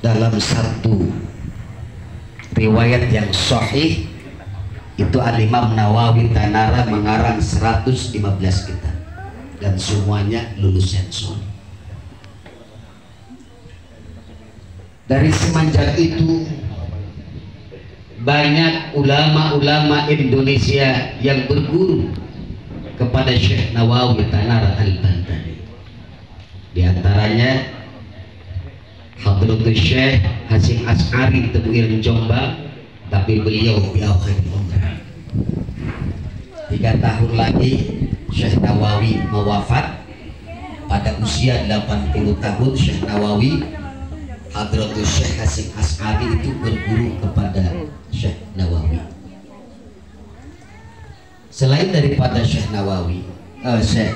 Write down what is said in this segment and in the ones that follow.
dalam satu riwayat yang sahih itu Al-Imam Nawawi Tanara mengarang 115 kitab dan semuanya lulusan sensor. Dari semenjak itu banyak ulama-ulama Indonesia yang berguru kepada Syekh Nawawi Tanara Al-Bantani. Di antaranya Hadratus Syekh Hasyim Asy'ari Tebuireng Jombang, tapi beliau di akhir umur. 3 tahun lagi Syekh Nawawi mewafat pada usia 80 tahun. Syekh Nawawi, Hadratus Syekh Hasyim Asy'ari itu berguru kepada Syekh Nawawi. Selain daripada Syekh Nawawi, Syekh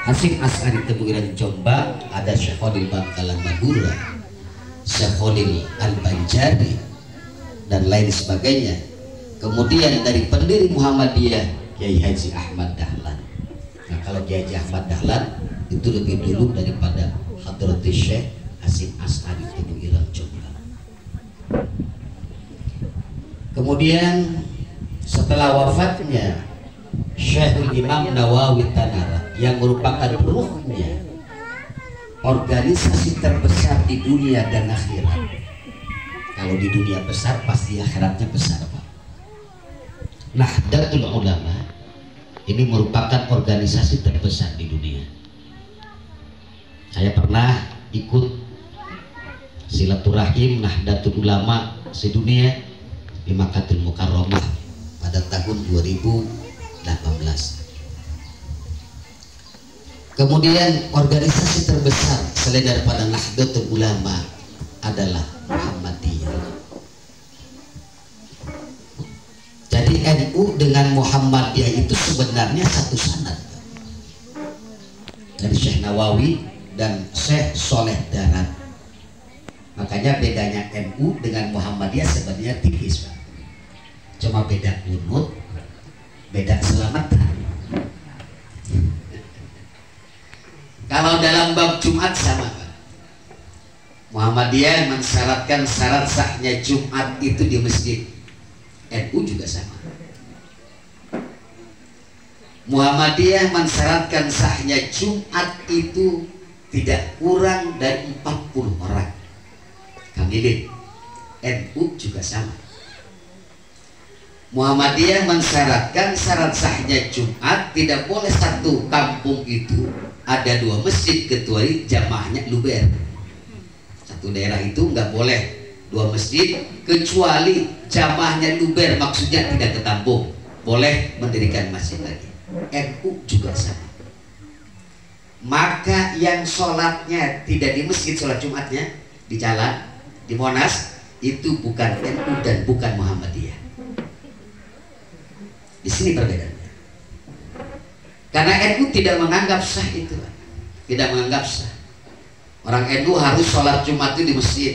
Hasyim Asy'ari Tebuireng Jombang, ada Syekh Khalil Bangkalan Madura, Syekh Khalil Al-Banjari dan lain sebagainya. Kemudian dari pendiri Muhammadiyah Kiai Haji Ahmad Dahlan. Nah, kalau Kiai Haji Ahmad Dahlan itu lebih dulu daripada Hadratus Syekh Hasyim Asy'ari Tebuireng Jombang. Kemudian setelah wafatnya Syekhul Imam Nawawi Tanara yang merupakan ruhnya organisasi terbesar di dunia dan akhirat. Kalau di dunia besar pasti akhiratnya besar, Pak. Nahdlatul Ulama ini merupakan organisasi terbesar di dunia. Saya pernah ikut silaturahim Nahdlatul Ulama sedunia di Makkahul Mukarramah pada tahun 2018. Kemudian organisasi terbesar selain daripada Nahdlatul Ulama adalah Muhammadiyah. Jadi NU dengan Muhammadiyah itu sebenarnya satu sanad dari Syekh Nawawi dan Syekh Soleh Darat. Makanya bedanya NU dengan Muhammadiyah sebenarnya tipis, Pak. Cuma beda kunut, beda selamatan. Kalau dalam bab Jumat sama, Pak. Muhammadiyah mensyaratkan syarat sahnya Jumat itu di masjid. NU juga sama. Muhammadiyah mensyaratkan sahnya Jumat itu tidak kurang dari 40 orang. Kamilin. NU juga sama. Muhammadiyah mensyaratkan syarat sahnya Jumat tidak boleh satu kampung itu ada 2 masjid kecuali jamaahnya luber. Satu daerah itu nggak boleh 2 masjid kecuali jamaahnya luber, maksudnya tidak ketampung, boleh mendirikan masjid lagi. NU juga sama. Maka yang sholatnya tidak di masjid, sholat Jumatnya di jalan, di Monas, itu bukan NU dan bukan Muhammadiyah. Di sini perbedaannya. Karena NU tidak menganggap sah itu, tidak menganggap sah. Orang NU harus sholat Jumat itu di masjid.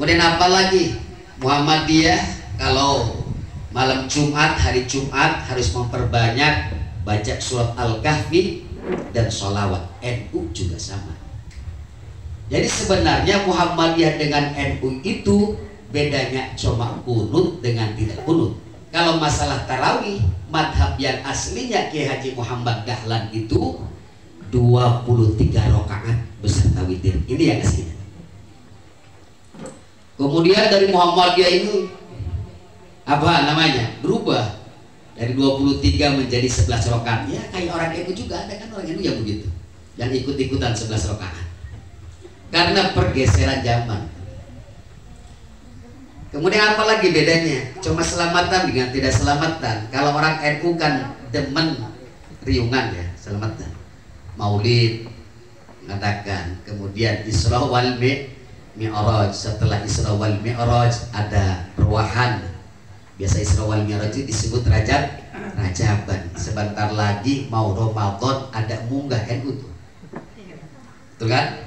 Kemudian apalagi Muhammadiyah kalau malam Jumat, hari Jumat harus memperbanyak baca surat Al-Kahfi dan sholawat. NU juga sama. Jadi sebenarnya Muhammadiyah dengan NU itu bedanya cuma kunut dengan tidak kunut. Kalau masalah tarawih, madhab yang aslinya Kiai Haji Muhammad Dahlan itu 23 rakaat beserta witir. Ini yang aslinya. Kemudian dari Muhammadiyah ini apa namanya? Berubah dari 23 menjadi 11 rakaat. Ya kayak orang NU juga ada kan, orang NU yang begitu. Yang ikut-ikutan 11 rakaat. Karena pergeseran zaman. Kemudian apa lagi bedanya? Cuma selamatan dengan tidak selamatan. Kalau orang NU kan demen riungan ya, selamatan. Maulid mengatakan, kemudian Isra wal Mi'raj. Setelah Isra wal Mi'raj ada ruahan. Biasa Isra wal Mi'raj itu disebut Rajaban. Sebentar lagi mau Ramadan ada munggah NU tuh. Betul kan?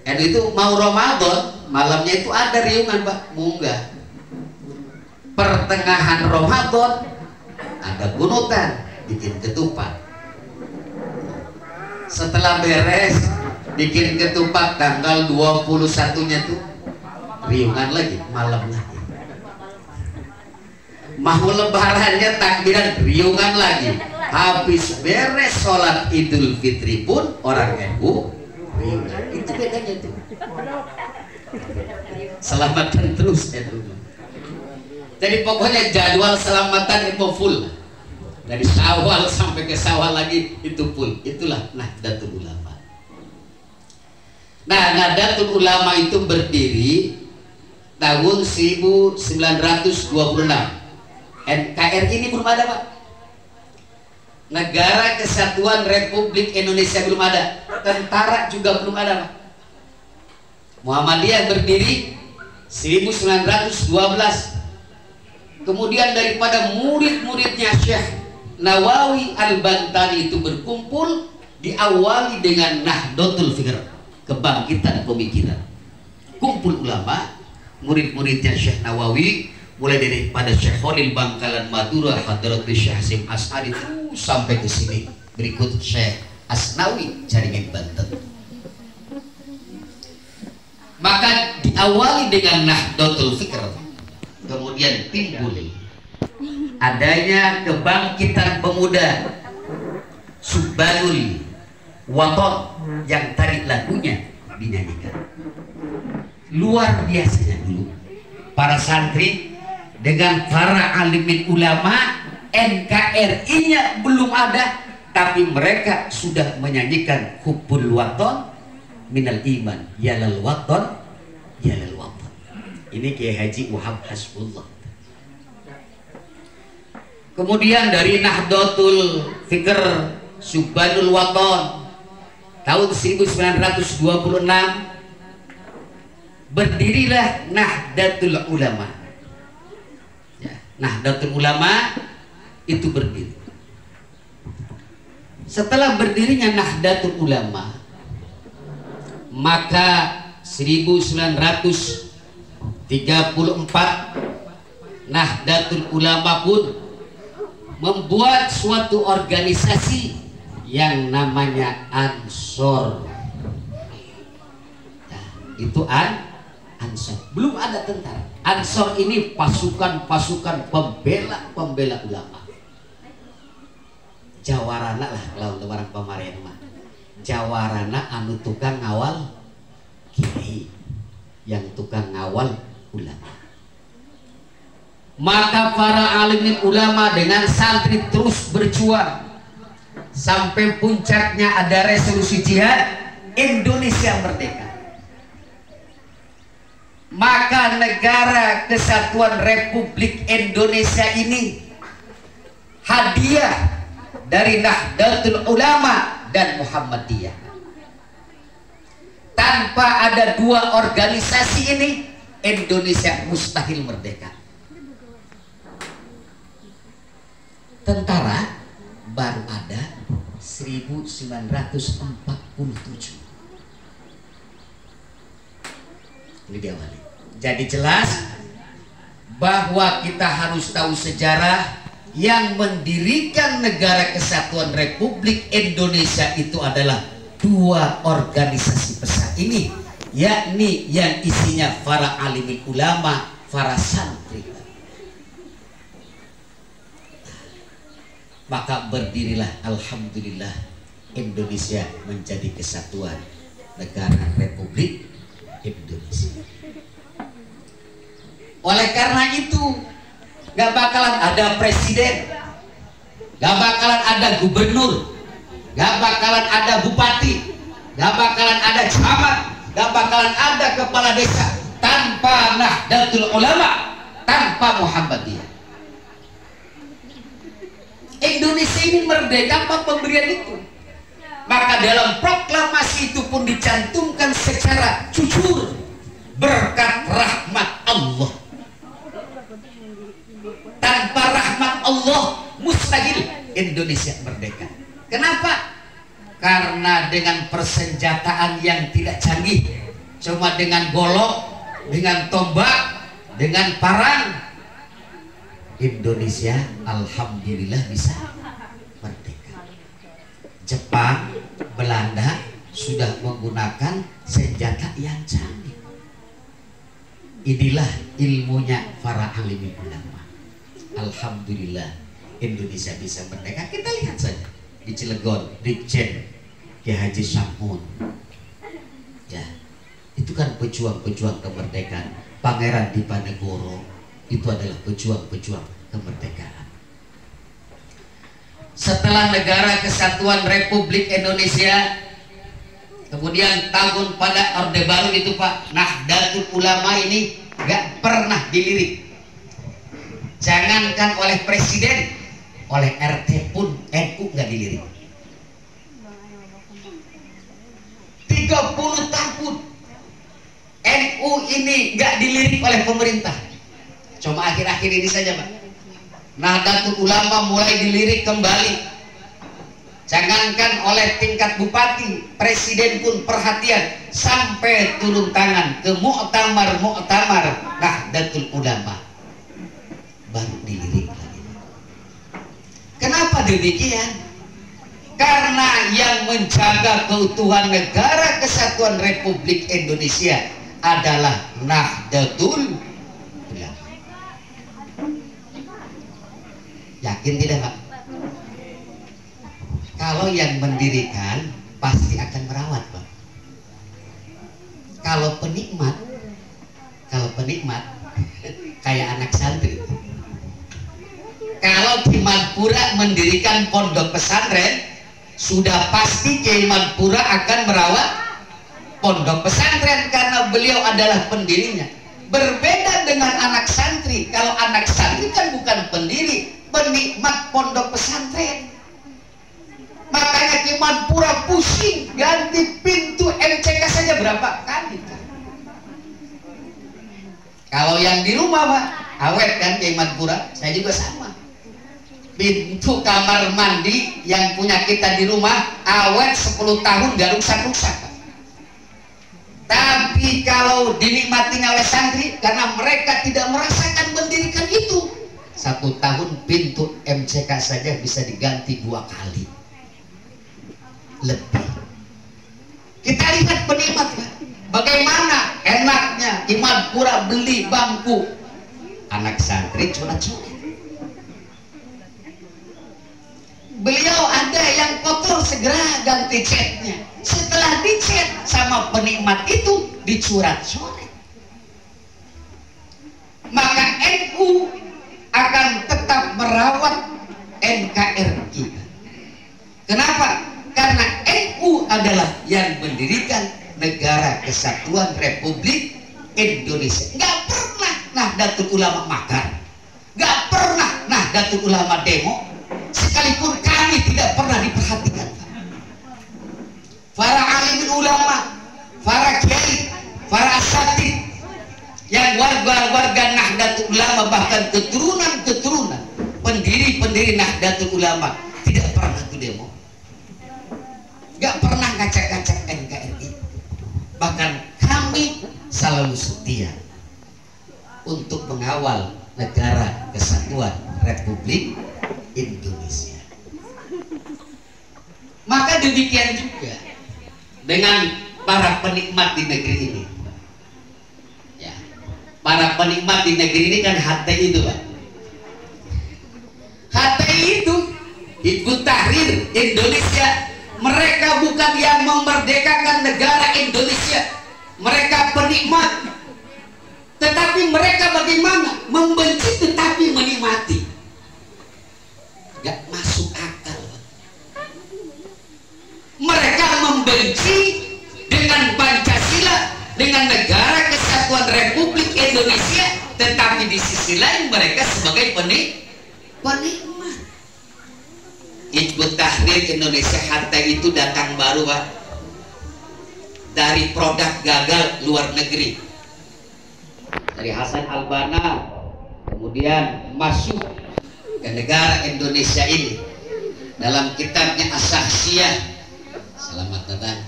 NU itu mau Ramadan, malamnya itu ada riungan, Pak, munggah. Pertengahan Ramadan ada kunutan, bikin ketupat. Setelah beres bikin ketupat tanggal 21-nya tuh riungan lagi, malam lagi. Mau lebarannya takbiran riungan lagi. Habis beres sholat Idul Fitri pun orang NU riungan. Itu bedanya tuh. Selamatan terus NU. Jadi pokoknya jadwal selamatan itu full. Dari Syawal sampai ke Syawal lagi itu full. Itulah Nahdlatul Ulama. Nah, Nahdlatul Ulama itu berdiri tahun 1926. NKRI ini belum ada, Pak. Negara Kesatuan Republik Indonesia belum ada. Tentara juga belum ada, Pak. Muhammadiyah berdiri 1912. Kemudian daripada murid-muridnya Syekh Nawawi Al-Bantani itu berkumpul, diawali dengan Nahdlatul Fikr, kebangkitan pemikiran. Kumpul ulama, murid-muridnya Syekh Nawawi, mulai daripada Syekh Khalil Bangkalan Madura, Hadratul Syekh Hasim As'ari terus sampai ke sini. Berikut Syekh Asnawi Caringin Banten. Maka diawali dengan Nahdlatul Fikr, kemudian timbul adanya kebangkitan pemuda Subbanul Waton yang tadi lagunya dinyanyikan. Luar biasanya dulu para santri dengan para alimin ulama, NKRI-nya belum ada, tapi mereka sudah menyanyikan Hubbul Waton minal iman, yalal waton, yalal waton. Ini Kiai Haji Wahab Hasbullah. Kemudian dari Nahdlatul Fikr Subbanul Waton tahun 1926 berdirilah Nahdlatul Ulama. Nahdlatul Ulama itu berdiri. Setelah berdirinya Nahdlatul Ulama, maka 1934 Nahdlatul Ulama pun membuat suatu organisasi yang namanya Ansor. Nah, itu Ansor. Belum ada tentara. Ansor ini pasukan-pasukan pembela ulama. Jawarana lah kalau orang pemarintah mah. Jawarana anu tukang ngawal kiai, yang tukang ngawal ulama. Maka para alimin ulama dengan santri terus berjuang sampai puncaknya ada resolusi jihad, Indonesia merdeka. Maka negara Kesatuan Republik Indonesia ini hadiah dari Nahdlatul Ulama dan Muhammadiyah. Tanpa ada dua organisasi ini, Indonesia mustahil merdeka. Tentara baru ada 1947. Ini diawali. Jadi jelas bahwa kita harus tahu sejarah yang mendirikan negara Kesatuan Republik Indonesia itu adalah dua organisasi besar ini, yakni yang isinya para alim ulama, para santri. Maka berdirilah alhamdulillah Indonesia menjadi kesatuan negara Republik Indonesia. Oleh karena itu gak bakalan ada presiden, gak bakalan ada gubernur, gak bakalan ada bupati, gak bakalan ada camat, gak bakalan ada kepala desa tanpa Nahdlatul Ulama, tanpa Muhammadiyah. Indonesia ini merdeka apa pemberian itu? Maka dalam proklamasi itu pun dicantumkan secara jujur berkat rahmat Allah. Tanpa rahmat Allah mustahil Indonesia merdeka. Kenapa? Karena dengan persenjataan yang tidak canggih, cuma dengan golok, dengan tombak, dengan parang, Indonesia alhamdulillah bisa merdeka. Jepang, Belanda sudah menggunakan senjata yang canggih. Inilah ilmunya para alim ulama. Alhamdulillah Indonesia bisa merdeka. Kita lihat saja di Cilegon, Brigjen Ki Haji Samun. Ya, itu kan pejuang-pejuang kemerdekaan. Pangeran Diponegoro itu adalah pejuang-pejuang kemerdekaan. Setelah Negara Kesatuan Republik Indonesia, kemudian tahun pada Orde Baru itu Pak, Nahdlatul Ulama ini gak pernah dilirik. Jangankan oleh presiden, oleh RT pun NU gak dilirik. 30 tahun NU ini gak dilirik oleh pemerintah. Cuma akhir-akhir ini saja Pak, Nahdlatul Ulama mulai dilirik kembali. Jangankan oleh tingkat bupati, presiden pun perhatian, sampai turun tangan ke muktamar Nahdlatul Ulama, baru dilirik lagi. Kenapa demikian? Karena yang menjaga keutuhan Negara Kesatuan Republik Indonesia adalah Nahdlatul Ulama. Yakin tidak Pak? Kalau yang mendirikan pasti akan merawat Pak. Kalau penikmat kayak anak santri. Kalau Ki Madpura mendirikan pondok pesantren, sudah pasti Ki Madpura akan merawat pondok pesantren karena beliau adalah pendirinya. Berbeda dengan anak santri. Kalau anak santri kan bukan pendiri, penikmat pondok pesantren. Makanya Ki Madpura pusing ganti pintu MCK saja berapa kali kan? Kalau yang di rumah Pak, awet kan Ki Madpura, saya juga sama. Pintu kamar mandi yang punya kita di rumah awet 10 tahun gak rusak-rusak. Tapi kalau dinikmatinya oleh santri, karena mereka tidak merasakan mendirikan itu, 1 tahun pintu MCK saja bisa diganti 2 kali lebih. Kita lihat penikmat Pak, bagaimana enaknya Ki Madpura beli bangku, anak santri coret-coret. Beliau ada yang kotor segera ganti catnya. Setelah dicat sama penikmat itu dicoret-coret. Maka NU akan tetap merawat NKRI. Kenapa? Karena NU adalah yang mendirikan Negara Kesatuan Republik Indonesia. Nggak pernah Nahdlatul Ulama makar, nggak pernah Nahdlatul Ulama demo, sekalipun kami tidak pernah diperhatikan. Para alim ulama, para kiai, para asatid, yang warga-warga Nahdlatul Ulama, bahkan keturunan-keturunan pendiri-pendiri Nahdlatul Ulama tidak pernah itu demo. Gak pernah ngacak-ngacak NKRI. Bahkan kami selalu setia untuk mengawal Negara Kesatuan Republik Indonesia. Maka demikian juga dengan para penikmat di negeri ini. Ya, para penikmat di negeri ini kan HTI itu Pak. HTI itu Hizbut Tahrir Indonesia. Mereka bukan yang memerdekakan negara Indonesia, mereka penikmat. Tetapi mereka bagaimana? Membenci tetapi menikmati. Gak masuk akal. Mereka membenci dengan Pancasila, dengan Negara Kesatuan Republik Indonesia, tetapi di sisi lain mereka sebagai penikmat. Hizbut Tahrir Indonesia HTI itu datang baru Pak, dari produk gagal luar negeri, dari Hasan Al-Banna, kemudian masuk ke negara Indonesia ini dalam kitabnya As-Sahsiyah. Selamat datang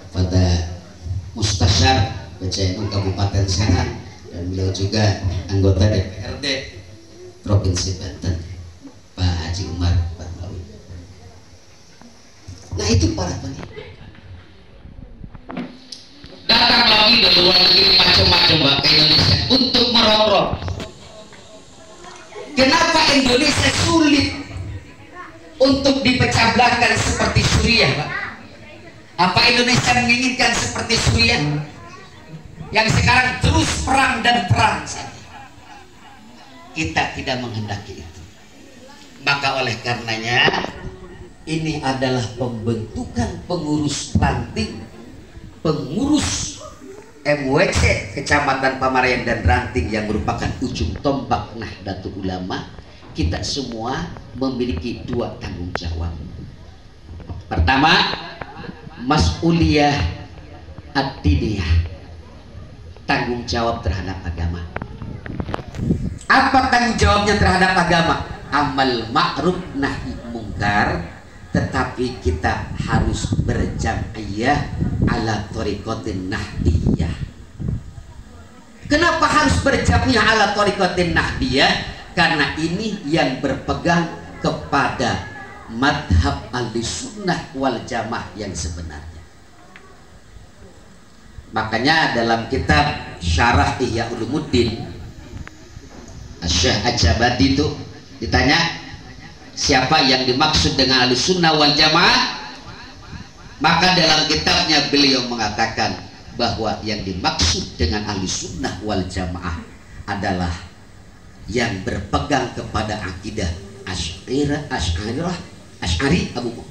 kepada Mustasyar PCNU Kabupaten Serang, dan beliau juga anggota DPRD Provinsi Banten, Pak Haji Umar Batmawi. Nah itu para penikmat. apalagi dari luar negeri macam-macam Pak ke Indonesia untuk merongrong. Kenapa Indonesia sulit untuk dipecah belahkan seperti Suriah Pak? Apa Indonesia menginginkan seperti Suriah yang sekarang terus perang dan perang saja? Kita tidak menghendaki itu. Maka oleh karenanya ini adalah pembentukan pengurus ranting, pengurus MWC Kecamatan Pamarian dan Ranting yang merupakan ujung tombak Nahdlatul Ulama. Kita semua memiliki dua tanggung jawab. Pertama, mas'uliyah ad-diniyah, tanggung jawab terhadap agama. Apa tanggung jawabnya terhadap agama? Amal ma'ruf nahi mungkar, tetapi kita harus berjam'iyah ala thariqatin nahdiyah. Kenapa harus berjam'iyah ala thariqatin nahdiyah? Karena ini yang berpegang kepada madhab al-sunnah wal jamaah yang sebenarnya. Makanya dalam kitab Syarah Ihya Ulumuddin, Syekh Ajabadi itu ditanya siapa yang dimaksud dengan al-sunnah wal jamaah, maka dalam kitabnya beliau mengatakan bahwa yang dimaksud dengan al-sunnah wal jamaah adalah yang berpegang kepada akidah Asy'ari,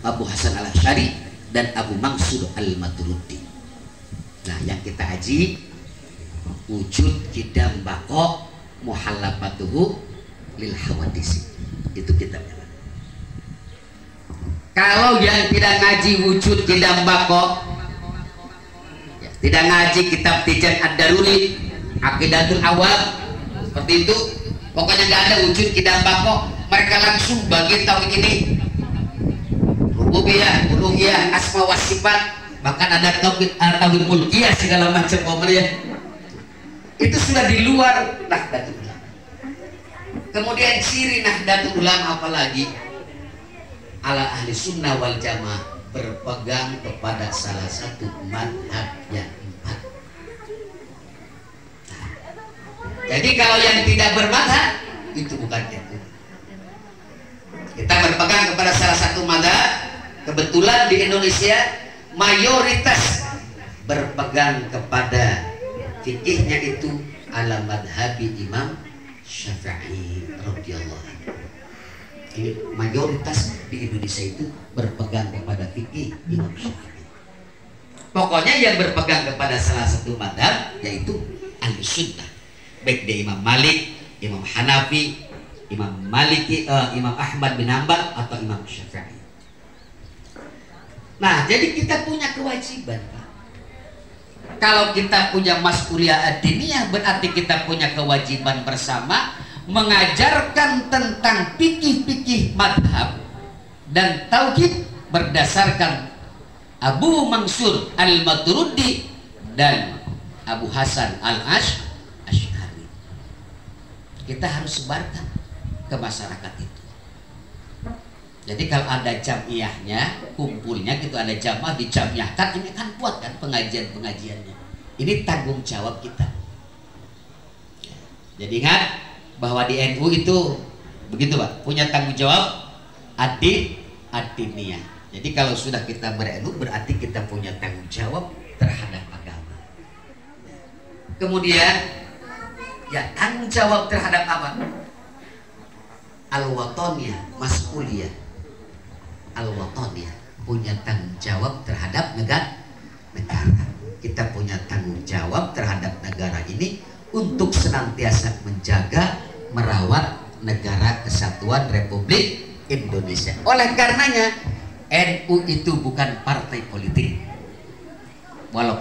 Abu Hasan al-Asy'ari dan Abu Mansur al-Maturidi. Nah, yang kita haji wujud kidam bako muhallafatuhu lil hawadisi, itu kitabnya. Kalau yang tidak ngaji wujud kidam bako, ya, tidak ngaji kitab Tijan Ad-Daruri, Aqidatul Awal, seperti itu, pokoknya nggak ada wujud kidam bako, mereka langsung bagi tauhid ini, rububiyah, uluhiyah, asma wa sifat, bahkan ada tauhid mulkiyah segala macam pemerintah. Itu sudah di luar Nahdlatul Ulama. Kemudian ciri Nahdlatul Ulama apalagi? Ala ahli sunnah wal jamaah, berpegang kepada salah satu madhab yang empat. Nah, jadi kalau yang tidak bermadhab itu bukan itu. Kita berpegang kepada salah satu madhab. Kebetulan di Indonesia mayoritas berpegang kepada fikihnya itu ala madhabi Imam Syafi'i radhiyallahu anhu. Ini mayoritas di Indonesia itu berpegang kepada fikih Imam Syafi'i. Pokoknya yang berpegang kepada salah satu madhab yaitu al-sunnah, baik dia Imam Malik, Imam Hanafi, Imam Maliki, Imam Ahmad bin Hanbal atau Imam Syafi'i. Nah, jadi kita punya kewajiban Pak. Kalau kita punya mas'uliyah ad-diniyah, berarti kita punya kewajiban bersama mengajarkan tentang fikih-fikih madhab dan tauhid berdasarkan Abu Mansur al-Maturidi dan Abu Hasan al-Asy'ari. Kita harus sebarkan ke masyarakat itu. Jadi kalau ada jamiahnya, kumpulnya gitu, ada jamaah dijamiahkan, ini kan kuat kan pengajian-pengajiannya. Ini tanggung jawab kita. Jadi ingat bahwa di NU itu begitu Pak, punya tanggung jawab ad-diniyah. Jadi kalau sudah kita ber-NU berarti kita punya tanggung jawab terhadap agama. Kemudian ya tanggung jawab terhadap apa? Al-wataniyah, mas'uliyah. Al-wataniyah, punya tanggung jawab terhadap negara. Kita punya tanggung jawab terhadap negara ini untuk senantiasa menjaga, merawat negara kesatuan Republik Indonesia. Oleh karenanya NU itu bukan partai politik. Walaupun